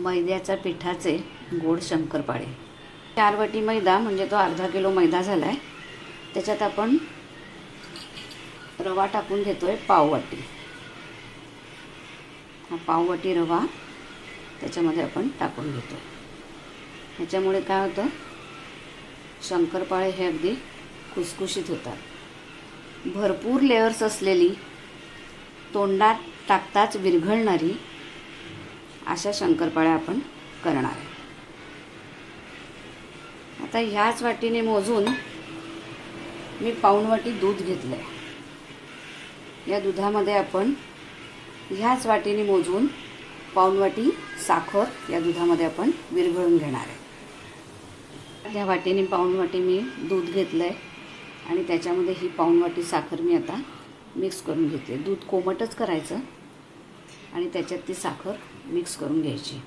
मैद्याच्या पिठाचे गोड शंकरपाळे। 4 वाटी मैदा म्हणजे तो अर्धा किलो मैदा झाला आहे। त्याच्यात आपण रवा टाकून घेतोय पाव वाटी। हा पाव वाटी रवा त्याच्यामध्ये आपण टाकून घेतोय। ह्याच्यामुळे काय होतं, शंकरपाळे हे अगदी खुसखुशीत होतात। भरपूर लेयर्स असलेली, तोंडात टाकताच विरघळणारी अशा शंकरपाळ्या आपण करणार आहे। आता ह्याच वाटीने मोजून मी पाऊण वाटी दूध घेतलं आहे। या दुधामध्ये आपण ह्याच वाटीने मोजून पाऊण वाटी साखर या दुधामध्ये आपण विरघळून घेणार आहे। या वाटीने पाऊण वाटी मी दूध घेतलं आहे आणि त्याच्यामध्ये ही पाऊण वाटी साखर मी आता मिक्स करून घेते। दूध कोमटच करायचं आणि त्याच्यात ती साखर मिक्स करून घ्यायची।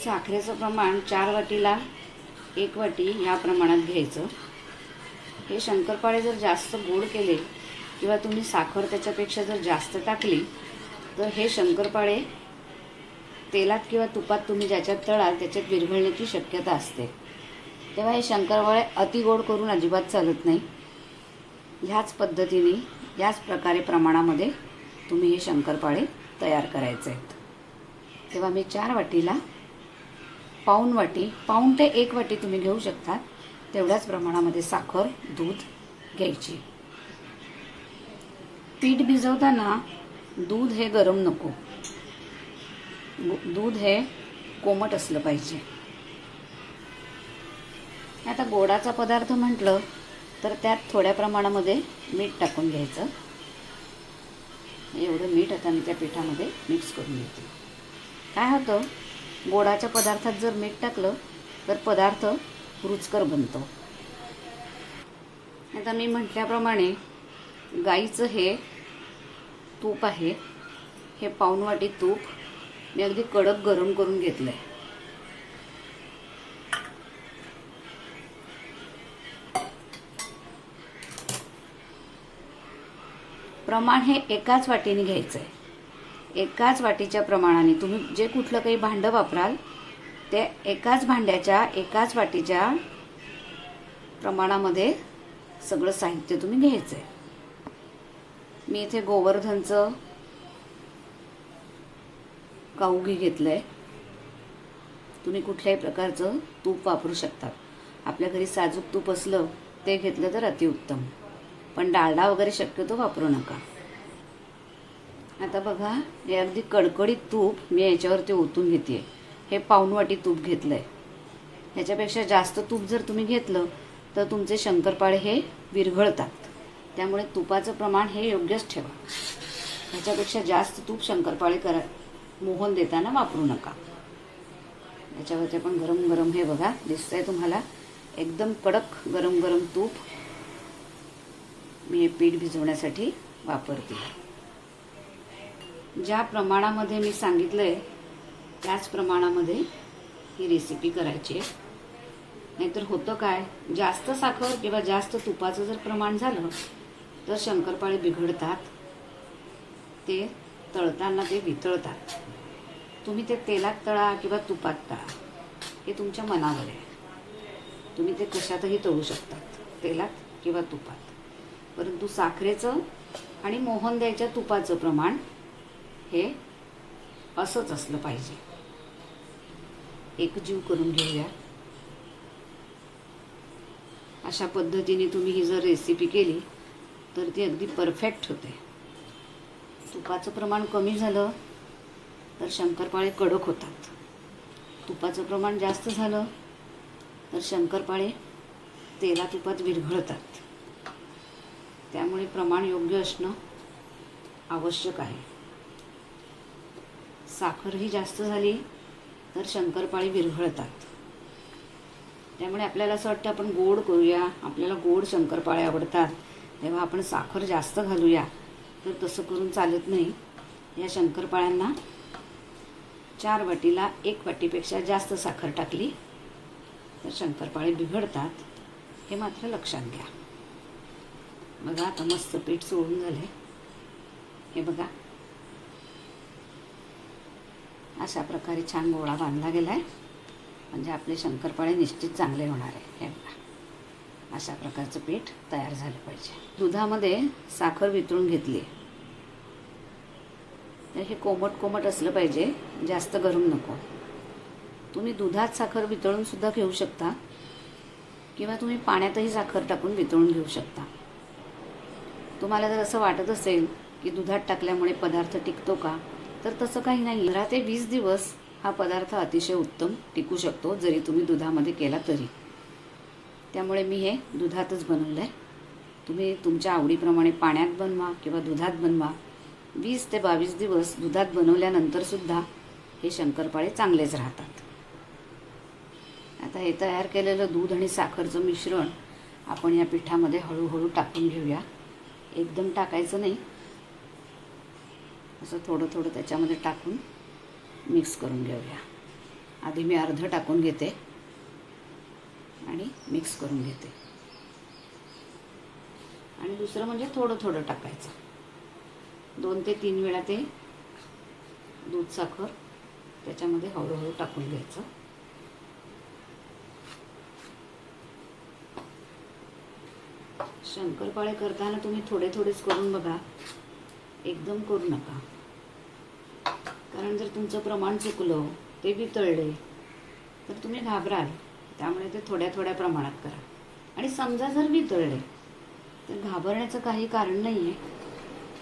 साखरेचं प्रमाण 4 वाटीला 1 वाटी या प्रमाणात घ्यायचं। हे शंकरपाळे जर जास्त गोड केले किंवा तुम्ही साखर त्याच्यापेक्षा जर जास्त टाकली तर हे शंकरपाळे तेलात किंवा तुपात तुम्ही ज्याच्यात तळाल त्याच्यात विरघळण्याची शक्यता असते। तेव्हा हे शंकरपाळे अति गोड करून अजिबात चालत नाही। ह्याच पद्धतीने याच प्रकारे प्रमाणामध्ये तुम्ही हे शंकरपाळे तयार करायचे आहेत। तेव्हा मी 4 वाटीला पाऊण वाटी, पाऊण ते 1 वाटी तुम्ही घेऊ शकता, तेवढ्याच प्रमाणामध्ये साखर दूध घ्यायची। पीठ भिजवताना दूध हे गरम नको, दूध हे कोमट असलं पाहिजे। आता गोडाचा पदार्थ म्हटलं तर त्यात थोड्या प्रमाणामध्ये मीठ टाकून घ्यायचं। एवढं मीठ आता मी त्या पिठामध्ये मिक्स करून घेते। काय होतं, गोडाच्या पदार्थात जर मीठ टाकलं तर पदार्थ रुचकर बनतो। आता मी म्हटल्याप्रमाणे गाईचं हे तूप आहे, हे पाऊण वाटी तूप मी अगदी कडक गरम करून घेतलं आहे। प्रमाण हे एकाच वाटीने घ्यायचं आहे। एकाच वाटीच्या प्रमाणाने तुम्ही जे कुठलं काही भांडं वापराल ते एकाच भांड्याच्या एकाच वाटीच्या प्रमाणामध्ये सगळं साहित्य तुम्ही घ्यायचं आहे। मी इथे गोवर्धनचं काऊ घी घेतलं आहे। तुम्ही कुठल्याही प्रकारचं तूप वापरू शकता। आपल्या घरी साजूक तूप असलं ते घेतलं तर अतिउत्तम, पण डालडा वगैरे शक्यतो वापरू नका। आता बघा, हे अगदी कडकडीत तूप मी याच्यावरती ओतून घेते। हे पाऊण वाटी तूप घेतलं आहे। ह्याच्यापेक्षा जास्त तूप जर तुम्ही घेतलं तर तुमचे शंकरपाळे हे विरघळतात। त्यामुळे तुपाचं प्रमाण हे योग्यच ठेवा। ह्याच्यापेक्षा जास्त तूप शंकरपाळे मोहन देताना वापरू नका। याच्यावरती आपण गरम गरम, हे बघा दिसतंय तुम्हाला, एकदम कडक गरम गरम तूप मी हे पीठ भिजवण्यासाठी वापरते। ज्या प्रमाणामध्ये मी सांगितलंय त्याच प्रमाणामध्ये ही रेसिपी करायची आहे। नाहीतर होतं काय, जास्त साखर किंवा जास्त तुपाचं जर प्रमाण झालं तर शंकरपाळे बिघडतात, ते तळताना ते वितळतात। तुम्ही ते तेलात तळा किंवा तुपात तळा, हे तुमच्या मनावर आहे। तुम्ही ते कशातही तळू शकतात, तेलात किंवा तुपात, परंतु साखरेचं आणि मोहन द्यायच्या तुपाचं प्रमाण हे असंच असलं पाहिजे। एकजीव करून घेऊया। अशा पद्धतीने तुम्ही ही जर रेसिपी केली तर ती अगदी परफेक्ट होते। तुपाचं प्रमाण कमी झालं तर शंकरपाळे कडक होतात, तुपाचं प्रमाण जास्त झालं तर शंकरपाळे तेला तुपात विरघळतात। त्यामुळे प्रमाण योग्य असणं आवश्यक आहे। साखरही जास्त झाली तर शंकरपाळे विरघळतात। त्यामुळे आपल्याला असं वाटतं आपण गोड करूया, आपल्याला गोड शंकरपाळे आवडतात, तेव्हा आपण साखर जास्त घालूया, तर तसं करून चालत नाही। या शंकरपाळ्यांना 4 वाटीला 1 वाटीपेक्षा जास्त साखर टाकली तर शंकरपाळे बिघडतात, हे मात्र लक्षात घ्या। बघा आता मस्त पीठ सोडून झाले, हे बघा अशा प्रकारे छान गोळा बांधला गेला आहे, म्हणजे आपले शंकरपाळे निश्चित चांगले होणार आहे. हे बघा, अशा प्रकारचं पीठ तयार झालं पाहिजे. दुधामध्ये साखर वितळून घेतली. तर हे कोमट कोमट असलं पाहिजे, जास्त गरम नको. तुम्ही दुधात साखर वितळून सुद्धा घेऊ शकता किंवा तुम्ही पाण्यातही साखर टाकून वितळून घेऊ शकता. तुम्हाला जर असं वाटत असेल की दुधात टाकल्यामुळे पदार्थ टिकतो का, तर तसं काही नाही. 15 ते 20 दिवस हा पदार्थ अतिशय उत्तम टिकू शकतो, जरी तुम्ही दुधामध्ये केला तरी. त्यामुळे मी हे दुधातच बनवलं आहे. तुम्ही तुमच्या आवडीप्रमाणे पाण्यात बनवा किंवा दुधात बनवा. 20 ते 22 दिवस दुधात बनवल्यानंतरसुद्धा हे शंकरपाळे चांगलेच राहतात. आता हे तयार केलेलं दूध आणि साखरचं मिश्रण आपण या पिठामध्ये हळूहळू टाकून घेऊया. एकदम टाकायचं नाही, असं थोडं थोडं त्याच्यामध्ये टाकून मिक्स करून घेऊया. आधी मी अर्ध टाकून घेते आणि मिक्स करून घेते. आणि दुसरं म्हणजे थोडं थोडं टाकायचं. 2 ते 3 वेळा ते दूध साखर त्याच्यामध्ये हळूहळू टाकून घ्यायचं. शंकरपाळे करताना तुम्ही थोडे थोडेच करून बघा, एकदम करू नका. कारण जर तुमचं प्रमाण चुकलं, ते वितळले, तर तुम्ही घाबराल. त्यामुळे ते थोड्या थोड्या प्रमाणात करा. आणि समजा जर वितळले तर घाबरण्याचं काही कारण नाही आहे.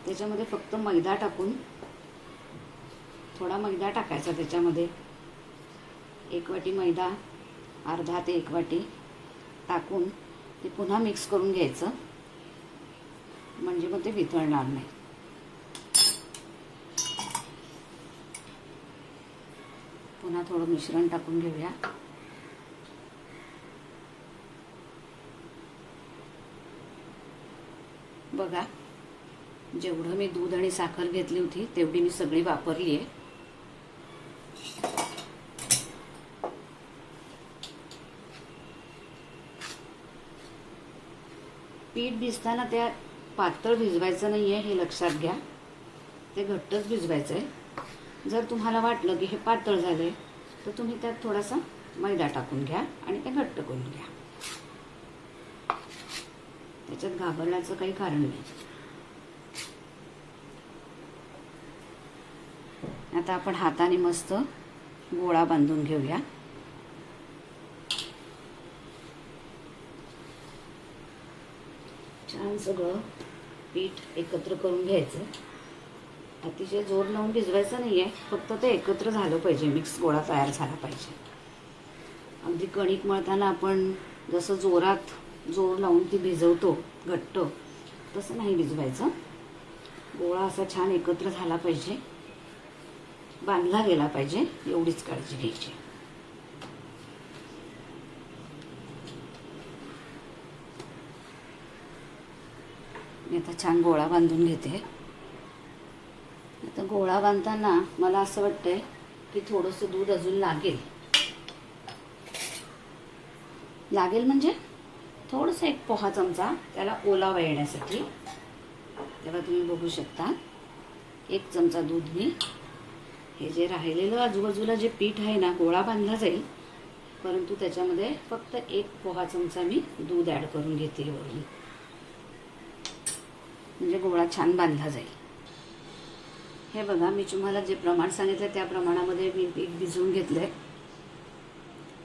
त्याच्यामध्ये फक्त मैदा टाकून, थोडा मैदा टाकायचा त्याच्यामध्ये. 1 वाटी मैदा, अर्धा ते 1 वाटी टाकून ते पुन्हा मिक्स करून घ्यायचं, म्हणजे मग ते वितळणार नाही. पुन्हा थोडं मिश्रण टाकून घेऊया. बघा, जेवढं मी दूध आणि साखर घेतली होती तेवढी मी सगळी वापरली आहे. पीठ भिजताना त्या पातळ भिजवायचं नाही आहे, हे लक्षात घ्या. ते घट्टच भिजवायचं आहे. जर तुम्हाला वाटलं की हे पातळ झाले तर तुम्ही त्यात थोडासा मैदा टाकून घ्या आणि ते घट्ट करून घ्या. त्याच्यात घाबरण्याचं काही कारण नाही. आता आपण हाताने मस्त गोळा बांधून घेऊया. छान सगळं पीठ एकत्र करून घ्यायचं. अतिशय जोर लावून भिजवायचं नाही आहे, फक्त ते एकत्र झालं पाहिजे, मिक्स गोळा तयार झाला पाहिजे. अगदी कणिक मळताना आपण जसं जोरात जोर लावून ती भिजवतो घट्ट, तसं नाही भिजवायचं. गोळा असा छान एकत्र झाला पाहिजे, बांधला गेला पाहिजे, एवढीच काळजी घ्यायची. मी आता छान गोळा बांधून घेते. आता गोळा बांधताना मला असं वाटतंय की थोडंसं दूध अजून लागेल. म्हणजे थोडंसं 1 पोहा चमचा त्याला ओलावा येण्यासाठी. तेव्हा तुम्ही बघू शकता 1 चमचा दूध मी, हे जे राहिलेलं आजूबाजूला जे पीठ आहे ना, गोळा बांधला जाईल, परंतु त्याच्यामध्ये फक्त 1 पोहा चमचा मी दूध ॲड करून घेते वरून, म्हणजे गोळा छान बांधला जाईल. हे बघा, मी तुम्हाला जे प्रमाण सांगितलं त्या प्रमाणामध्ये मी पीठ भिजवून घेतलंय.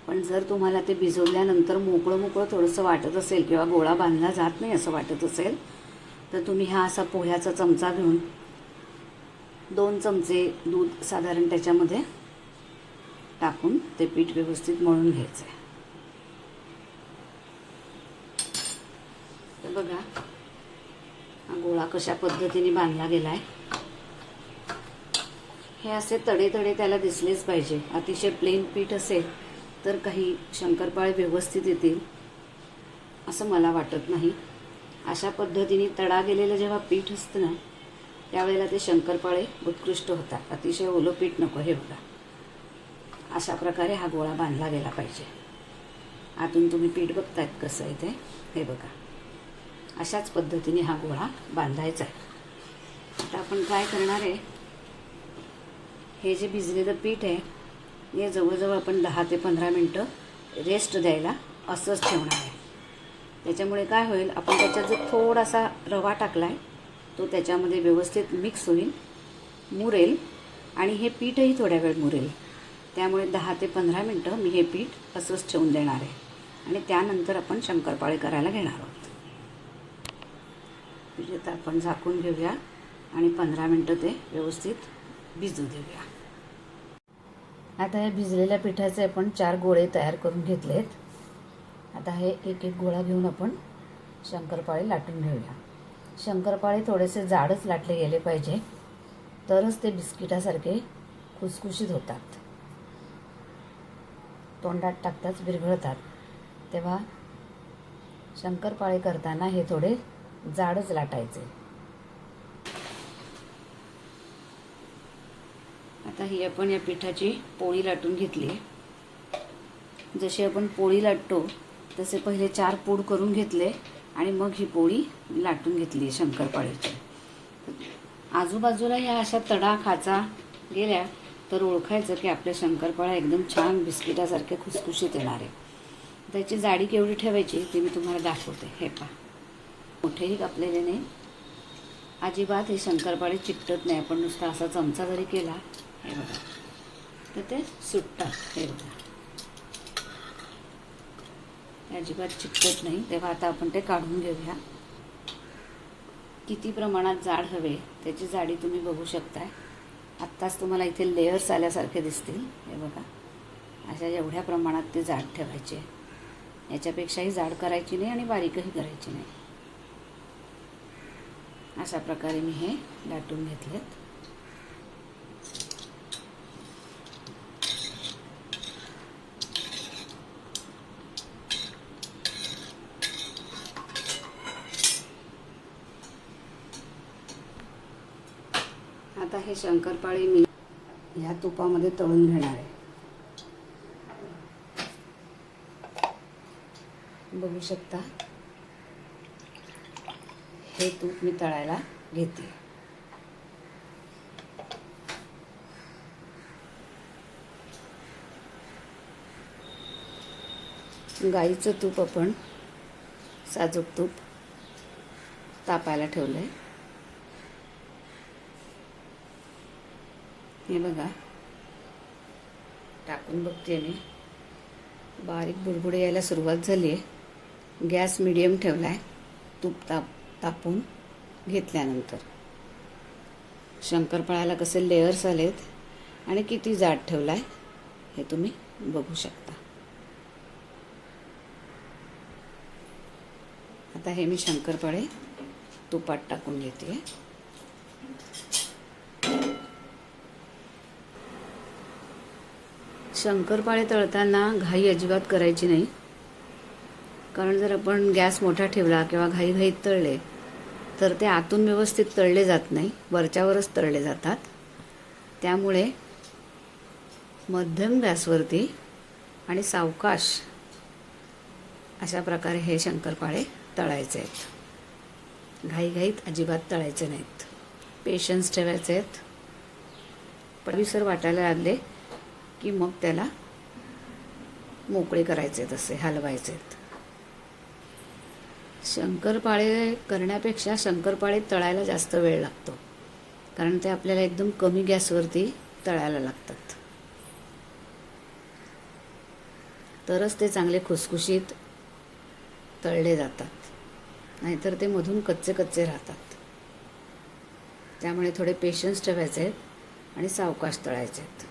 पण जर तुम्हाला ते भिजवल्यानंतर मोकळं मोकळं थोडंसं वाटत असेल किंवा गोळा बांधला जात नाही असं वाटत असेल, तर तुम्ही हा असा पोह्याचा चमचा घेऊन 2 चमचे दूध साधारण त्याच्यामध्ये टाकून ते पीठ व्यवस्थित मळून घ्यायचं आहे. तर बघा, हा गोळा कशा पद्धतीने बांधला गेला आहे. हे असे तडे तडे त्याला दिसलेच पाहिजे. अतिशय प्लेन पीठ असेल तर काही शंकरपाळे व्यवस्थित येतील असं मला वाटत नाही. अशा पद्धतीने तडा गेलेलं जेव्हा पीठ असतं ना, त्यावेळेला ते शंकरपाळे उत्कृष्ट होतात. अतिशय ओलं पीठ नको. हे बघा, अशा प्रकारे हा गोळा बांधला गेला पाहिजे. आतून तुम्ही पीठ बघतायत कसं आहे ते. हे बघा, अशाच पद्धतीने हा गोळा बांधायचा आहे. आता आपण काय करणार आहे, हे जे भिजलेलं पीठ आहे हे जवळजवळ आपण 10 ते 15 मिनटं रेस्ट द्यायला असंच ठेवणार आहे. त्याच्यामुळे काय होईल, आपण त्याच्यात जो थोडासा रवा टाकला आहे तो त्याच्यामध्ये व्यवस्थित मिक्स होईल, मुरेल आणि हे पीठही थोड्या वेळ मुरेल. त्यामुळे 10 ते 15 मिनटं मी हे पीठ असंच ठेवून देणार आहे आणि त्यानंतर आपण शंकरपाळे करायला घेणार आहोत. आता आपण झाकून घेऊया आणि 15 मिनटं ते व्यवस्थित भिजू देऊया. आता हे भिजलेल्या पिठाचे आपण 4 गोळे तयार करून घेतलेत. आता हे एक एक गोळा घेऊन आपण शंकरपाळे लाटून घेऊया. शंकरपाळे थोडेसे जाडच लाटले गेले पाहिजे, तरच ते बिस्किटासारखे खुसखुशीत होतात. तोंडात टाकताच विरघळतात. तेव्हा शंकरपाळे करताना हे थोडे जाडच लाटायचे. आता ही आपण या पिठाची पोळी लाटून घेतली. जशी आपण पोळी लाटतो तसे पहिले 4 पूड करून घेतले आणि मग ही पोळी लाटून घेतली शंकरपाळीची. आजूबाजूला ह्या अशा तडा खाचा गेल्या तर ओळखायचं की आपल्या शंकरपाळ्या एकदम छान बिस्किटासारखे खुसखुशीत येणार आहे. त्याची जाडी केवढी ठेवायची ते मी तुम्हाला दाखवते. हे पहा, मोठेही कापलेले नाही, अजिबात हे शंकरपाळे चिकटत नाही. आपण नुसता असा चमचा जरी केला, हे बघा, तर ते सुटतात. हे बघा, अजिबात चिकटत नाही. तेव्हा आता आपण ते काढून घेऊया. किती प्रमाणात जाड हवे त्याची जाडी तुम्ही बघू शकताय. आत्ताच तुम्हाला इथे लेयर्स आल्यासारखे दिसतील. हे बघा, अशा एवढ्या प्रमाणात ते जाड ठेवायचे. याच्यापेक्षाही जाड करायची नाही आणि बारीकही करायची नाही. अशा प्रकारे मी हे लाटून घेतलेत. आता हे शंकरपाळे मी ह्या तुपामध्ये तळून घेणार आहे. बघू शकता, हे तूप मी तळायला घेते. गाईचं तूप आपण साजूक तूप तापायला ठेवलंय. हे बघा, टाकून बघते मी. बारीक बुडबुडे यायला सुरुवात झाली आहे. गॅस मीडियम ठेवला आहे. तूप तापून घेतल्यानंतर शंकरपाळ्याला कसे लेयर्स आलेत आणि किती जाड ठेवला आहे हे तुम्ही बघू शकता. आता हे मी शंकरपाळे तुपात टाकून घेते. शंकरपाळे तळताना घाई अजिबात करायची नाही, कारण जर आपण गॅस मोठा ठेवला किंवा घाईघाईत तळले तर ते आतून व्यवस्थित तळले जात नाही, वरच्यावरच तळले जातात. त्यामुळे मध्यम गॅसवरती आणि सावकाश अशा प्रकारे हे शंकरपाळे तळायचे आहेत. घाईघाईत अजिबात तळायचे नाहीत. पेशन्स ठेवायचे आहेत. पडवीसर वाटायला लागले की मग त्याला मोकळे करायचे, तसे हलवायचे. शंकरपाळे करण्यापेक्षा शंकरपाळे तळायला जास्त वेळ लागतो, कारण ते आपल्याला एकदम कमी गॅसवरती तळायला लागतात. तरच ते चांगले खुसखुशीत तळले जातात, नाहीतर ते मधून कच्चे कच्चे राहतात. त्यामुळे थोडे पेशन्स ठेवायचे आहेत आणि सावकाश तळायचे आहेत.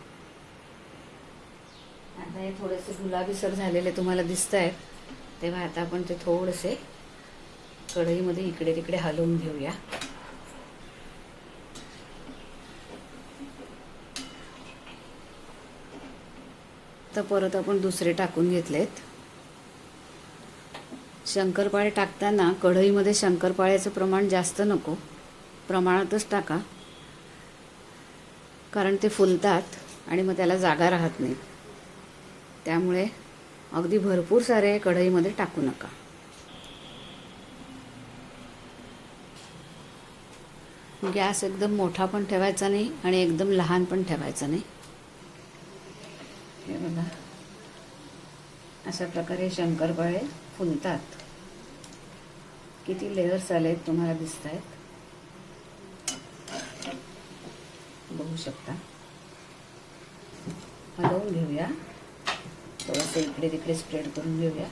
आता हे थोडेसे गुलाबीसर झालेले तुम्हाला दिसत आहेत. तेव्हा आता आपण ते थोडेसे कढईमध्ये इकडे तिकडे हलवून घेऊया. तर परत आपण दुसरे टाकून घेतलेत. शंकरपाळे टाकताना कढईमध्ये शंकरपाळ्याचं प्रमाण जास्त नको, प्रमाणातच टाका, कारण ते फुलतात आणि मग त्याला जागा राहत नाही. त्यामुळे अगदी भरपूर सारे कढईमध्ये टाकू नका. गॅस एकदम मोठा पण ठेवायचा नाही आणि एकदम लहान पण ठेवायचा नाही. हे बघा, अशा प्रकारे शंकरपाळे फुलतात. किती लेयर्स आलेत तुम्हाला दिसत आहेत, बघू शकता. हलवून घेऊया, थोडंसं इकडे तिकडे स्प्रेड करून घेऊया.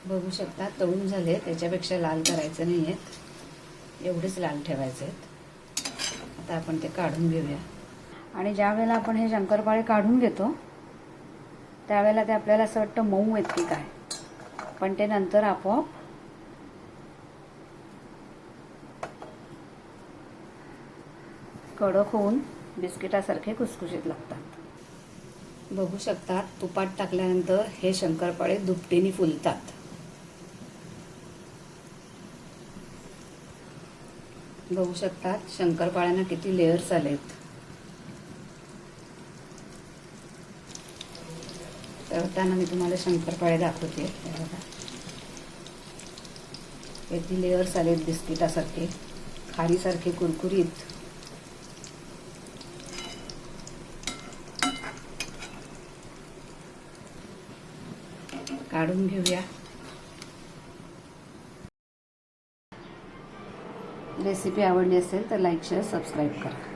बघू शकता तळून झाले, त्याच्यापेक्षा लाल करायचं नाही आहेत, एवढेच लाल ठेवायचे आहेत. आता आपण ते काढून घेऊया. आणि ज्या वेळेला आपण हे शंकरपाळे काढून घेतो त्यावेळेला ते आपल्याला असं वाटतं मऊ आहेत की काय, पण ते नंतर आपोआप कडक होऊन बिस्किटासारखे खुसखुशीत लागतात. बघू शकता तुपात टाकल्यानंतर हे शंकरपाळे दुपटीने फुलतात. बघू शकता शंकरपाळ्यांना किती लेयर्स आलेत. तळताना मी तुम्हाला शंकरपाळे दाखवते. बघा किती लेयर्स आलेत बिस्किटासारखे, खारीसारखे कुरकुरीत. काढून घेऊया. रेसिपी आवडली असेल तर लाईक, शेअर, सबस्क्राईब करा.